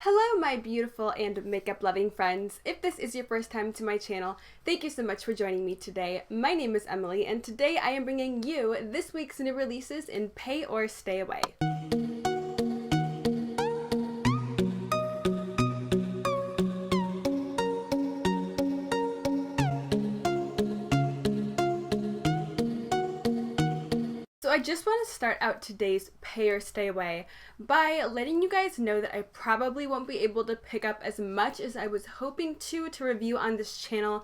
Hello my beautiful and makeup loving friends. If this is your first time to my channel, thank you so much for joining me today. My name is Emily and today I am bringing you this week's new releases in Pay or Stay Away. So I just want to start out today's Pay or Stay Away by letting you guys know that I probably won't be able to pick up as much as I was hoping to review on this channel,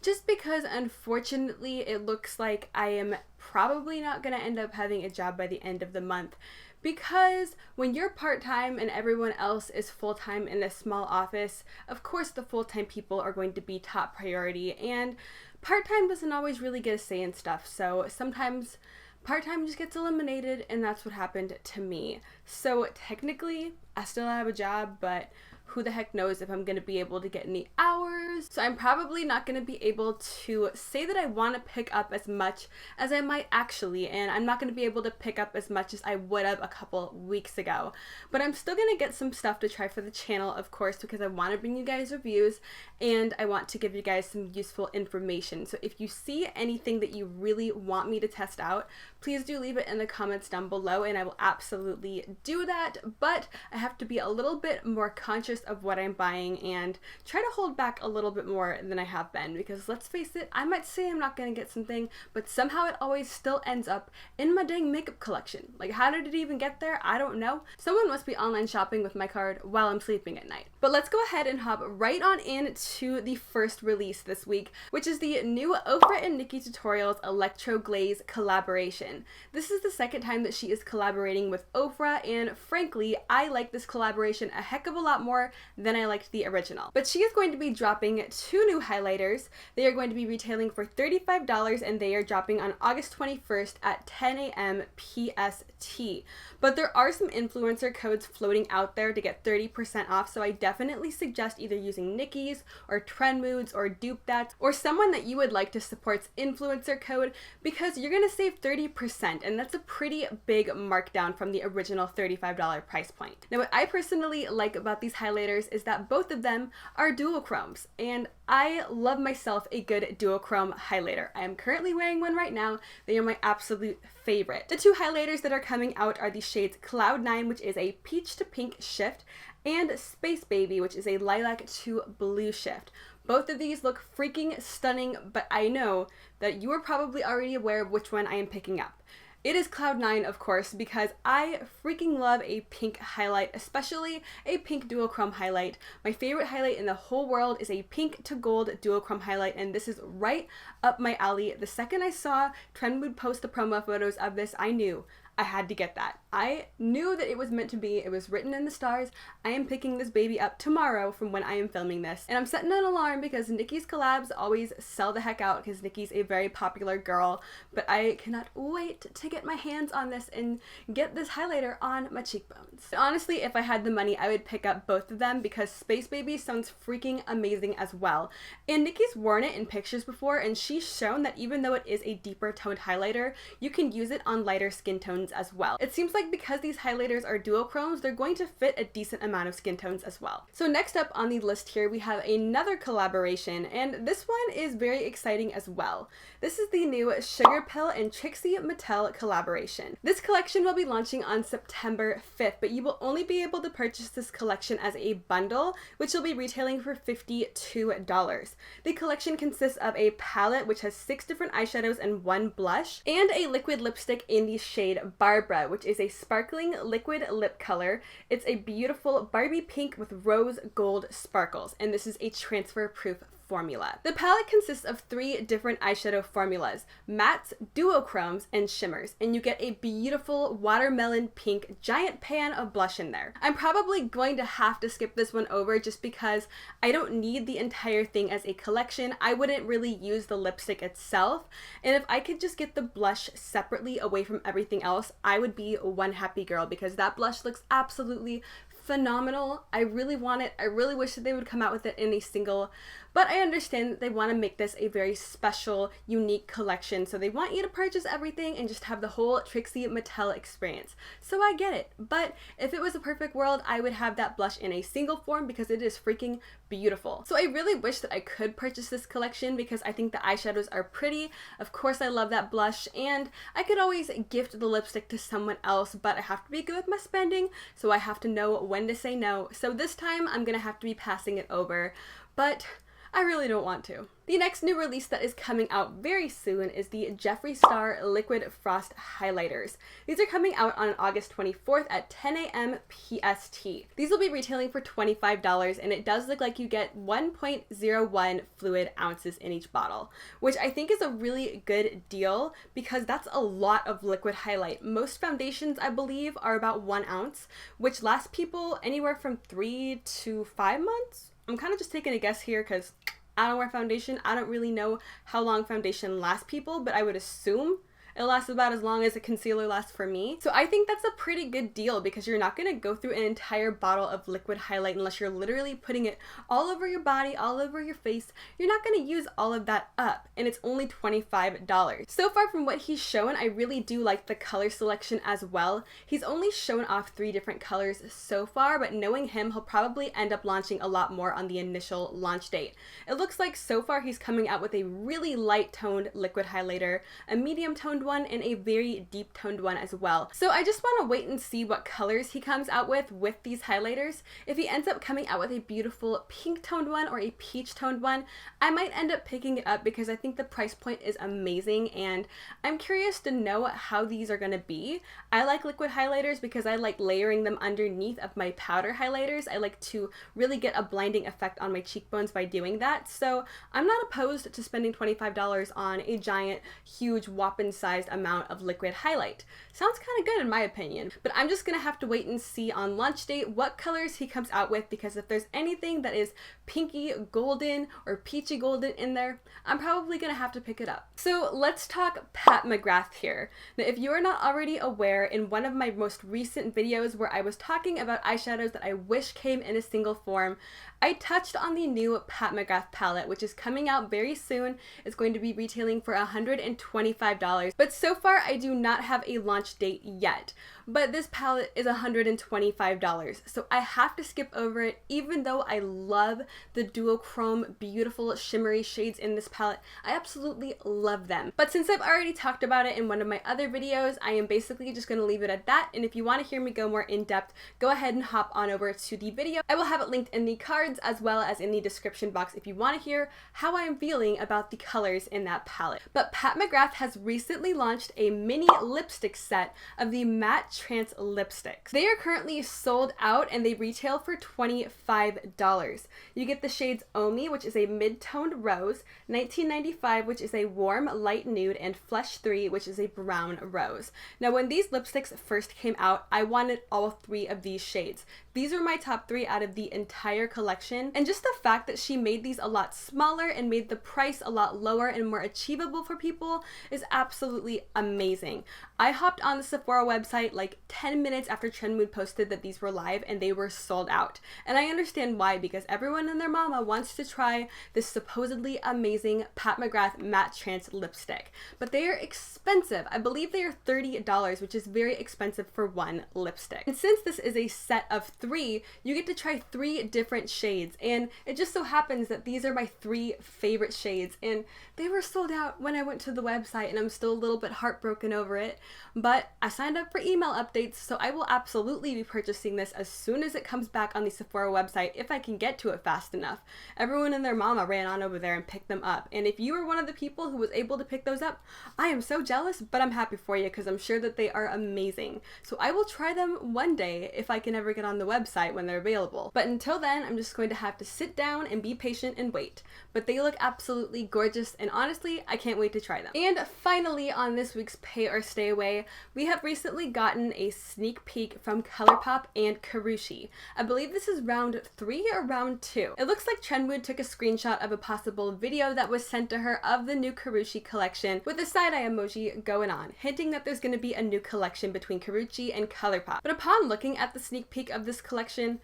just because unfortunately it looks like I am probably not going to end up having a job by the end of the month. Because when you're part-time and everyone else is full-time in a small office, of course the full-time people are going to be top priority, and part-time doesn't always really get a say in stuff, so sometimes part-time just gets eliminated, and that's what happened to me. So technically, I still have a job, but who the heck knows if I'm going to be able to get any hours. So I'm probably not going to be able to say that I want to pick up as much as I might actually, and I'm not going to be able to pick up as much as I would have a couple weeks ago. But I'm still going to get some stuff to try for the channel, of course, because I want to bring you guys reviews and I want to give you guys some useful information. So if you see anything that you really want me to test out, please do leave it in the comments down below and I will absolutely do that. But I have to be a little bit more conscious of what I'm buying and try to hold back a little bit more than I have been, because let's face it, I might say I'm not going to get something, but somehow it always still ends up in my dang makeup collection. Like, how did it even get there? I don't know. Someone must be online shopping with my card while I'm sleeping at night. But let's go ahead and hop right on into the first release this week, which is the new Ofra and Nikkietutorials Electroglaze collaboration. This is the second time that she is collaborating with Ofra, and frankly, I like this collaboration a heck of a lot more than I liked the original. But she is going to be dropping 2 new highlighters. They are going to be retailing for $35 and they are dropping on August 21st at 10 a.m. PST. But there are some influencer codes floating out there to get 30% off, so I definitely suggest either using Nikkie's or Trend Moods or Dupe That or someone that you would like to support's influencer code, because you're going to save 30%, and that's a pretty big markdown from the original $35 price point. Now what I personally like about these highlighters is that both of them are duochromes, and I love myself a good duochrome highlighter. I am currently wearing one right now. They are my absolute favorite. The 2 highlighters that are coming out are the shades Cloud 9, which is a peach to pink shift, and Space Baby, which is a lilac to blue shift. Both of these look freaking stunning, but I know that you are probably already aware of which one I am picking up. It is Cloud 9, of course, because I freaking love a pink highlight, especially a pink duochrome highlight. My favorite highlight in the whole world is a pink to gold duochrome highlight, and this is right up my alley. The second I saw Trend Mood post the promo photos of this, I knew I had to get that. I knew that it was meant to be. It was written in the stars. I am picking this baby up tomorrow from when I am filming this. And I'm setting an alarm because Nikkie's collabs always sell the heck out because Nikkie's a very popular girl. But I cannot wait to get my hands on this and get this highlighter on my cheekbones. And honestly, if I had the money, I would pick up both of them because Space Baby sounds freaking amazing as well. And Nikkie's worn it in pictures before, and she's shown that even though it is a deeper toned highlighter, you can use it on lighter skin tones as well. It seems like because these highlighters are duochromes, they're going to fit a decent amount of skin tones as well. So next up on the list here, we have another collaboration, and this one is very exciting as well. This is the new Sugarpill and Trixie Mattel collaboration. This collection will be launching on September 5th, but you will only be able to purchase this collection as a bundle, which will be retailing for $52. The collection consists of a palette, which has 6 different eyeshadows and 1 blush, and a liquid lipstick in the shade Barbara, which is a sparkling liquid lip color. It's a beautiful Barbie pink with rose gold sparkles, and this is a transfer proof formula. The palette consists of 3 different eyeshadow formulas: mattes, duochromes, and shimmers, and you get a beautiful watermelon pink giant pan of blush in there. I'm probably going to have to skip this one over just because I don't need the entire thing as a collection. I wouldn't really use the lipstick itself, and if I could just get the blush separately away from everything else, I would be one happy girl, because that blush looks absolutely phenomenal. I really want it. I really wish that they would come out with it in a single, but I understand that they want to make this a very special, unique collection, so they want you to purchase everything and just have the whole Trixie Mattel experience. So I get it, but if it was a perfect world, I would have that blush in a single form because it is freaking beautiful. So I really wish that I could purchase this collection because I think the eyeshadows are pretty. Of course, I love that blush, and I could always gift the lipstick to someone else, but I have to be good with my spending, so I have to know when to say no. So this time I'm gonna have to be passing it over, but I really don't want to. The next new release that is coming out very soon is the Jeffree Star Liquid Frost Highlighters. These are coming out on August 24th at 10 a.m. PST. These will be retailing for $25, and it does look like you get 1.01 fluid ounces in each bottle, which I think is a really good deal because that's a lot of liquid highlight. Most foundations, I believe, are about 1 ounce, which lasts people anywhere from 3 to 5 months. I'm kind of just taking a guess here because I don't wear foundation. I don't really know how long foundation lasts people, but I would assume it lasts about as long as a concealer lasts for me. So I think that's a pretty good deal because you're not going to go through an entire bottle of liquid highlight unless you're literally putting it all over your body, all over your face. You're not going to use all of that up, and it's only $25. So far from what he's shown, I really do like the color selection as well. He's only shown off 3 different colors so far, but knowing him, he'll probably end up launching a lot more on the initial launch date. It looks like so far he's coming out with a really light toned liquid highlighter, a medium toned one, and a very deep toned one as well. So I just want to wait and see what colors he comes out with these highlighters. If he ends up coming out with a beautiful pink toned one or a peach toned one, I might end up picking it up because I think the price point is amazing, and I'm curious to know how these are going to be. I like liquid highlighters because I like layering them underneath of my powder highlighters. I like to really get a blinding effect on my cheekbones by doing that. So I'm not opposed to spending $25 on a giant, huge, whopping sized amount of liquid highlight. Sounds kind of good in my opinion, but I'm just gonna have to wait and see on launch date what colors he comes out with, because if there's anything that is pinky golden or peachy golden in there, I'm probably gonna have to pick it up. So let's talk Pat McGrath here. Now, if you are not already aware, in one of my most recent videos where I was talking about eyeshadows that I wish came in a single form, I touched on the new Pat McGrath palette, which is coming out very soon. It's going to be retailing for $125, but so far I do not have a launch date yet. But this palette is $125, so I have to skip over it, even though I love the duochrome, beautiful shimmery shades in this palette. I absolutely love them. But since I've already talked about it in one of my other videos, I am basically just going to leave it at that, and if you want to hear me go more in depth, go ahead and hop on over to the video. I will have it linked in the cards as well as in the description box if you want to hear how I am feeling about the colors in that palette. But Pat McGrath has recently launched a mini lipstick set of the matte Trance lipsticks. They are currently sold out and they retail for $25. You get the shades Omi, which is a mid-toned rose, 1995, which is a warm light nude, and Flesh 3, which is a brown rose. Now, when these lipsticks first came out, I wanted all 3 of these shades. These were my top 3 out of the entire collection, and just the fact that she made these a lot smaller and made the price a lot lower and more achievable for people is absolutely amazing. I hopped on the Sephora website like 10 minutes after Trend Mood posted that these were live, and they were sold out. And I understand why, because everyone and their mama wants to try this supposedly amazing Pat McGrath matte Trance lipstick. But they are expensive. I believe they are $30, which is very expensive for one lipstick. And since this is a set of 3, you get to try 3 different shades, and it just so happens that these are my 3 favorite shades, and they were sold out when I went to the website, and I'm still a little bit heartbroken over it. But I signed up for email updates, so I will absolutely be purchasing this as soon as it comes back on the Sephora website if I can get to it fast enough. Everyone and their mama ran on over there and picked them up, and if you were one of the people who was able to pick those up, I am so jealous, but I'm happy for you because I'm sure that they are amazing. So I will try them one day if I can ever get on the website when they're available. But until then, I'm just going to have to sit down and be patient and wait. But they look absolutely gorgeous, and honestly, I can't wait to try them. And finally, on this week's Pay or Stay Away, we have recently gotten gotten a sneak peek from Colourpop and Karruche. I believe this is round 3 or round 2. It looks like Trendwood took a screenshot of a possible video that was sent to her of the new Karruche collection with a side-eye emoji going on, hinting that there's going to be a new collection between Karruche and Colourpop. But upon looking at the sneak peek of this collection,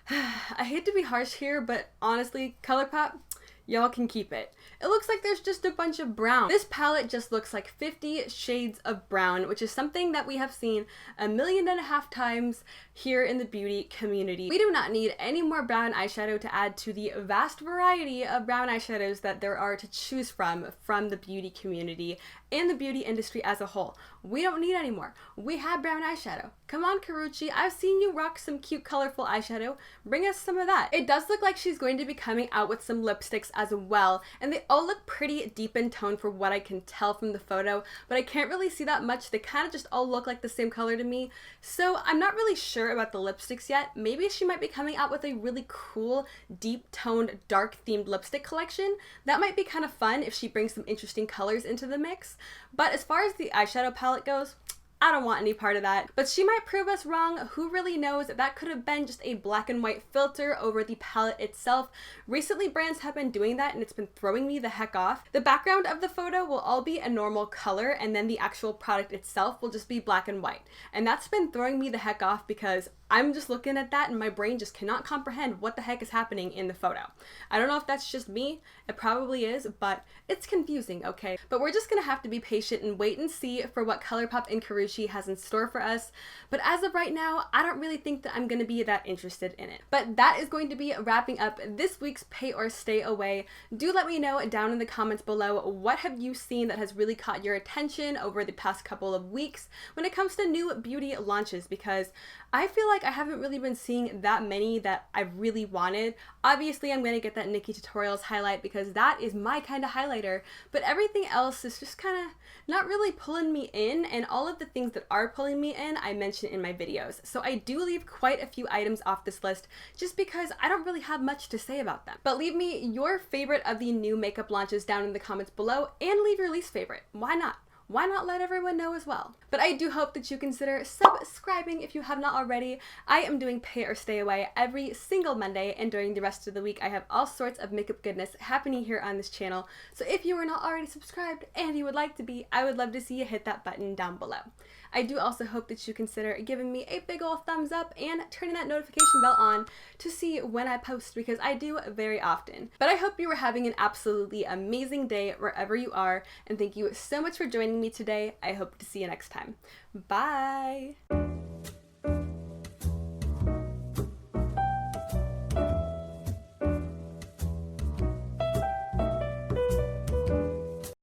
I hate to be harsh here, but honestly, Colourpop, y'all can keep it. It looks like there's just a bunch of brown. This palette just looks like 50 shades of brown, which is something that we have seen 1.5 million times here in the beauty community. We do not need any more brown eyeshadow to add to the vast variety of brown eyeshadows that there are to choose from the beauty community and the beauty industry as a whole. We don't need any more. We have brown eyeshadow. Come on, Karruche, I've seen you rock some cute colorful eyeshadow. Bring us some of that. It does look like she's going to be coming out with some lipsticks as well, and they all look pretty deep in tone for what I can tell from the photo, but I can't really see that much. They kind of just all look like the same color to me, so I'm not really sure about the lipsticks yet. Maybe she might be coming out with a really cool, deep-toned, dark-themed lipstick collection. That might be kind of fun if she brings some interesting colors into the mix, but as far as the eyeshadow palette goes, I don't want any part of that. But she might prove us wrong. Who really knows? That could have been just a black and white filter over the palette itself. Recently, brands have been doing that and it's been throwing me the heck off. The background of the photo will all be a normal color and then the actual product itself will just be black and white. And that's been throwing me the heck off because I'm just looking at that and my brain just cannot comprehend what the heck is happening in the photo. I don't know if that's just me. It probably is, but it's confusing, okay? But we're just gonna have to be patient and wait and see for what Colourpop and Karruche has in store for us. But as of right now, I don't really think that I'm gonna be that interested in it. But that is going to be wrapping up this week's Pay or Stay Away. Do let me know down in the comments below, what have you seen that has really caught your attention over the past couple of weeks when it comes to new beauty launches, because I feel like I haven't really been seeing that many that I really wanted. Obviously, I'm going to get that Nikkie Tutorials highlight because that is my kind of highlighter, but everything else is just kind of not really pulling me in, and all of the things that are pulling me in, I mention in my videos. So I do leave quite a few items off this list just because I don't really have much to say about them. But leave me your favorite of the new makeup launches down in the comments below, and leave your least favorite. Why not? Why not let everyone know as well? But I do hope that you consider subscribing if you have not already. I am doing Pay or Stay Away every single Monday, and during the rest of the week I have all sorts of makeup goodness happening here on this channel. So if you are not already subscribed and you would like to be, I would love to see you hit that button down below. I do also hope that you consider giving me a big ol' thumbs up and turning that notification bell on to see when I post, because I do very often. But I hope you are having an absolutely amazing day wherever you are, and thank you so much for joining me today. I hope to see you next time. Bye!